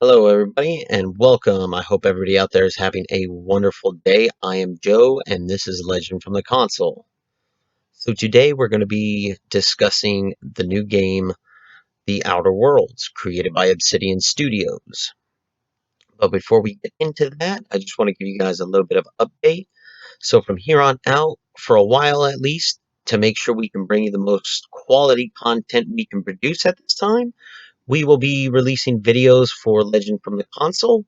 Hello, everybody, and welcome. I hope everybody out there is having a wonderful day. I am Joe, and this is Legend from the Console. So, today we're going to be discussing the new game, The Outer Worlds, created by Obsidian Studios. But before we get into that, I just want to give you guys a little bit of update. So, from here on out, for a while at least, to make sure we can bring you the most quality content we can produce at this time, we will be releasing videos for Legend from the Console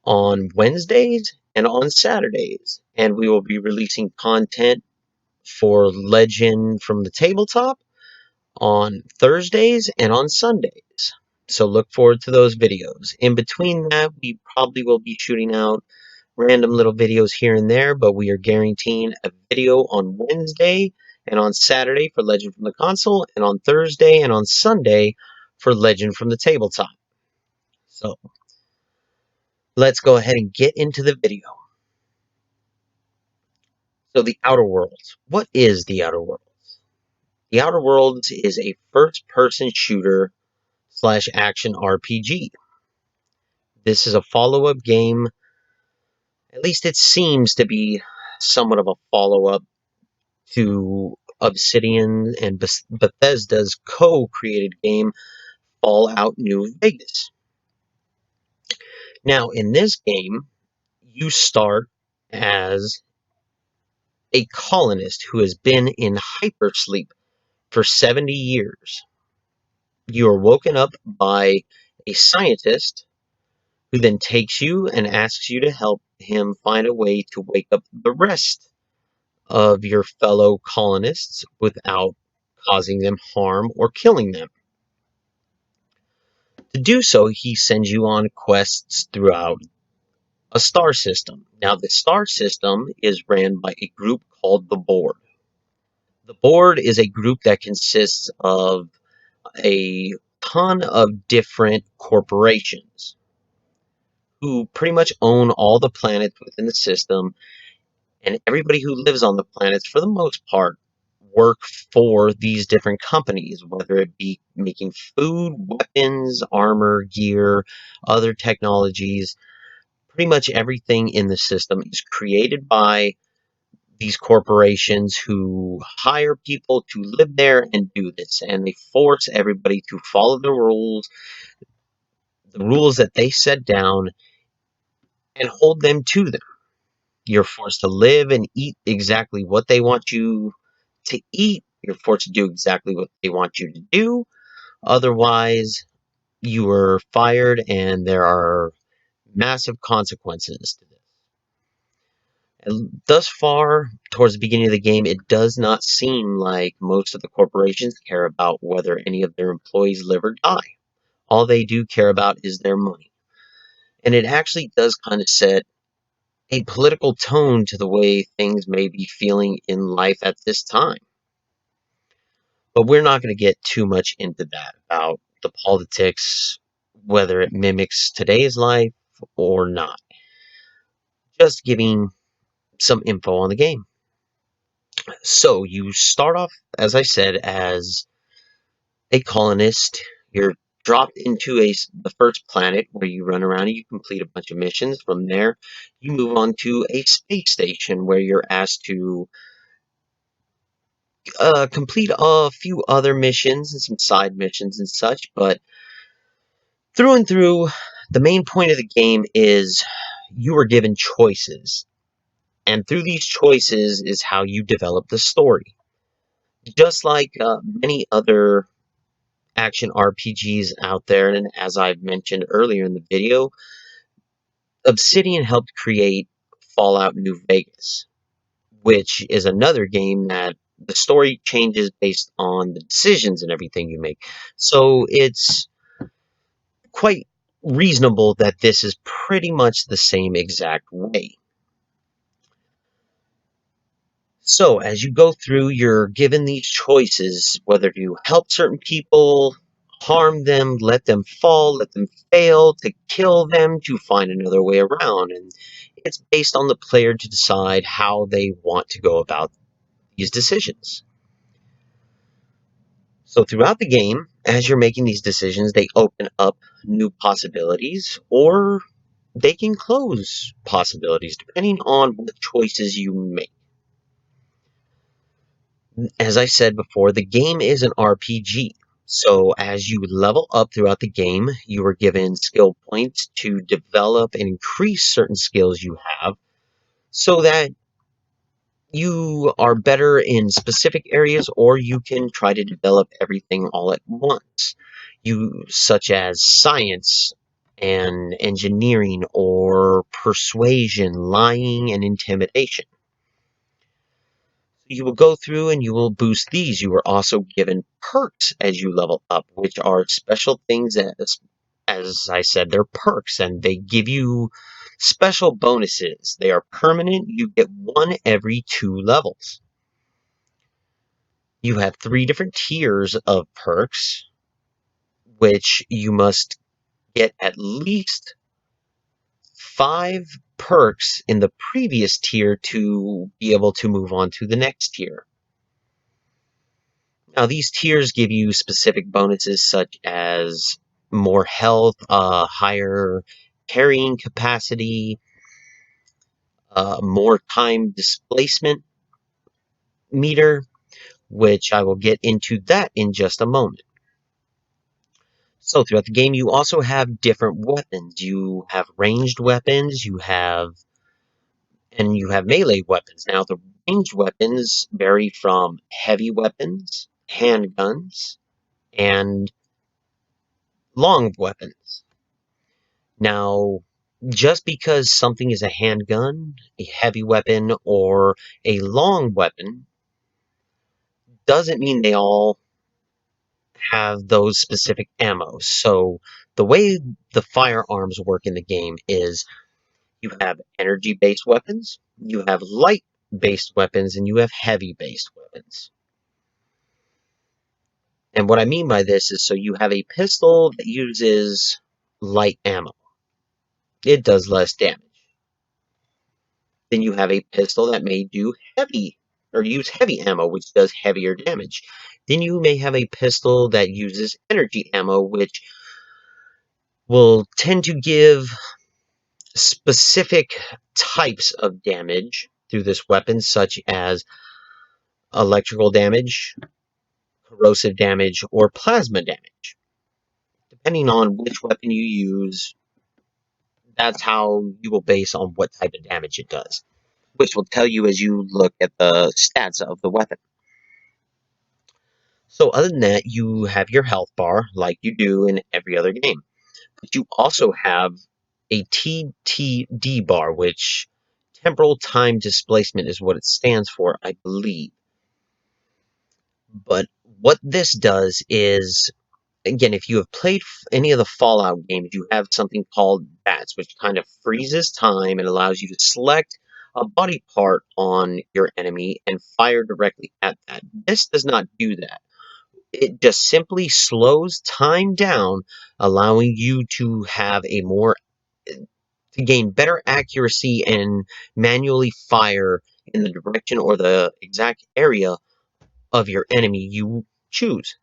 on Wednesdays and on Saturdays. And we will be releasing content for Legend from the Tabletop on Thursdays and on Sundays. So look forward to those videos. In between that, we probably will be shooting out random little videos here and there, but we are guaranteeing a video on Wednesday and on Saturday for Legend from the Console, and on Thursday and on Sunday for Legend from the Tabletop. So let's go ahead and get into the video. So the Outer Worlds. What is the Outer Worlds? The Outer Worlds is a first-person shooter slash action RPG. This is a follow-up game. At least it seems to be somewhat of a follow-up to Obsidian and Bethesda's co-created game Fallout New Vegas. Now, in this game, you start as a colonist who has been in hypersleep for 70 years. You are woken up by a scientist who then takes you and asks you to help him find a way to wake up the rest of your fellow colonists without causing them harm or killing them. To do so, he sends you on quests throughout a star system. Now, the star system is ran by a group called the Board. The Board is a group that consists of a ton of different corporations who pretty much own all the planets within the system, and everybody who lives on the planets, for the most part, work for these different companies, whether it be making food, weapons, armor, gear, other technologies. Pretty much everything in the system is created by these corporations who hire people to live there and do this, and they force everybody to follow the rules that they set down, and hold them to them. You're forced to live and eat exactly what they want you to eat. You're forced to do exactly what they want you to do. Otherwise, you are fired, and there are massive consequences to this. And thus far, towards the beginning of the game, it does not seem like most of the corporations care about whether any of their employees live or die. All they do care about is their money. And it actually does kind of set a political tone to the way things may be feeling in life at this time. But we're not going to get too much into that about the politics, whether it mimics today's life or not. Just giving some info on the game. So you start off, as I said, as a colonist. You're dropped into the first planet where you run around and you complete a bunch of missions. From there, you move on to a space station where you're asked to complete a few other missions and some side missions and such, but through and through, the main point of the game is you are given choices, and through these choices is how you develop the story. Just like many other action RPGs out there, and as I've mentioned earlier in the video, Obsidian helped create Fallout New Vegas, which is another game that the story changes based on the decisions and everything you make. So it's quite reasonable that this is pretty much the same exact way. So as you go through, you're given these choices, whether to help certain people, harm them, let them fall, let them fail, to kill them, to find another way around. And it's based on the player to decide how they want to go about these decisions. So throughout the game, as you're making these decisions, they open up new possibilities, or they can close possibilities depending on what choices you make. As I said before, the game is an RPG. So as you level up throughout the game, you are given skill points to develop and increase certain skills you have so that you are better in specific areas, or you can try to develop everything all at once. Such as science and engineering, or persuasion, lying, and intimidation. You will go through and you will boost these. You are also given perks as you level up, which are special things. As I said, they're perks, and they give you special bonuses. They are permanent. You get one every 2 levels. You have 3 different tiers of perks, which you must get at least 5 perks in the previous tier to be able to move on to the next tier. Now, these tiers give you specific bonuses such as more health, higher carrying capacity, more time displacement meter, which I will get into that in just a moment. So throughout the game, you also have different weapons. You have ranged weapons, and you have melee weapons. Now, the ranged weapons vary from heavy weapons, handguns, and long weapons. Now, just because something is a handgun, a heavy weapon, or a long weapon, doesn't mean they all have those specific ammos. So, the way the firearms work in the game is you have energy based weapons, you have light based weapons, and you have heavy based weapons. And what I mean by this is so you have a pistol that uses light ammo, it does less damage. Then you have a pistol that may do heavy or use heavy ammo, which does heavier damage. Then you may have a pistol that uses energy ammo, which will tend to give specific types of damage through this weapon, such as electrical damage, corrosive damage, or plasma damage. Depending on which weapon you use, that's how you will base on what type of damage it does, which will tell you as you look at the stats of the weapon. So other than that, you have your health bar like you do in every other game. But you also have a TTD bar, which temporal time displacement is what it stands for, I believe. But what this does is, again, if you have played any of the Fallout games, you have something called bats, which kind of freezes time and allows you to select a body part on your enemy and fire directly at that. This does not do that. It just simply slows time down, allowing you to have to gain better accuracy and manually fire in the direction or the exact area of your enemy you choose.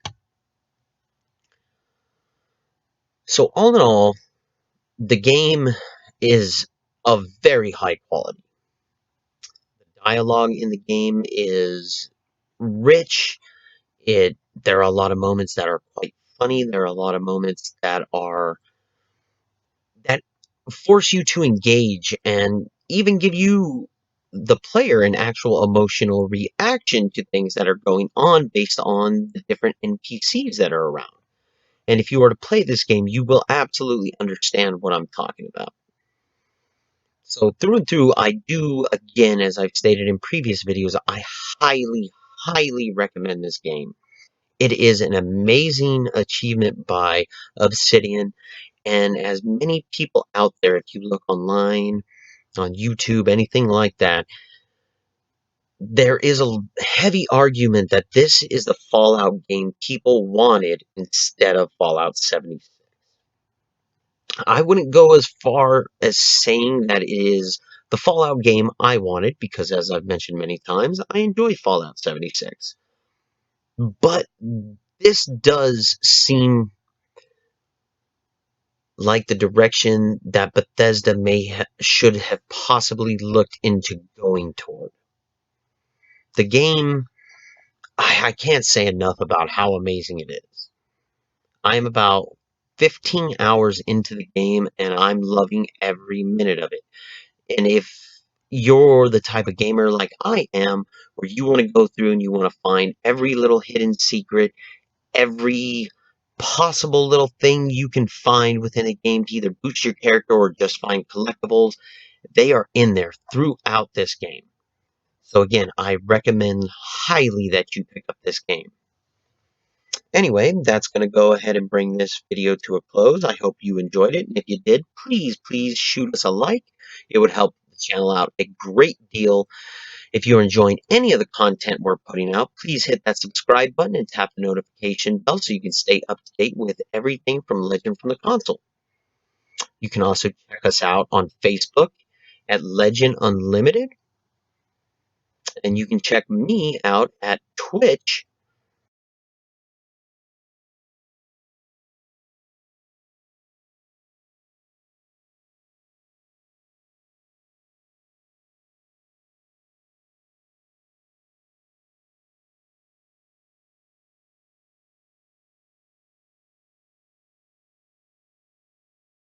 So all in all, the game is of very high quality. The dialogue in the game is rich. There are a lot of moments that are quite funny. There are a lot of moments that force you to engage and even give you, the player, an actual emotional reaction to things that are going on based on the different NPCs that are around. And if you were to play this game, you will absolutely understand what I'm talking about. So through and through, I do, again, as I've stated in previous videos, I highly, highly recommend this game. It is an amazing achievement by Obsidian, and as many people out there, if you look online, on YouTube, anything like that, there is a heavy argument that this is the Fallout game people wanted instead of Fallout 76. I wouldn't go as far as saying that it is the Fallout game I wanted, because as I've mentioned many times, I enjoy Fallout 76. But this does seem like the direction that Bethesda should have possibly looked into going toward. The game, I can't say enough about how amazing it is. I'm about 15 hours into the game and I'm loving every minute of it. And if you're the type of gamer like I am, where you want to go through and you want to find every little hidden secret, every possible little thing you can find within a game to either boost your character or just find collectibles, they are in there throughout this game. So again, I recommend highly that you pick up this game. Anyway, that's going to go ahead and bring this video to a close. I hope you enjoyed it. And if you did, please shoot us a like. It would help the channel out a great deal. If you're enjoying any of the content we're putting out, please hit that subscribe button and tap the notification bell so you can stay up to date with everything from Legend from the Console. You can also check us out on Facebook at Legend Unlimited. And you can check me out at Twitch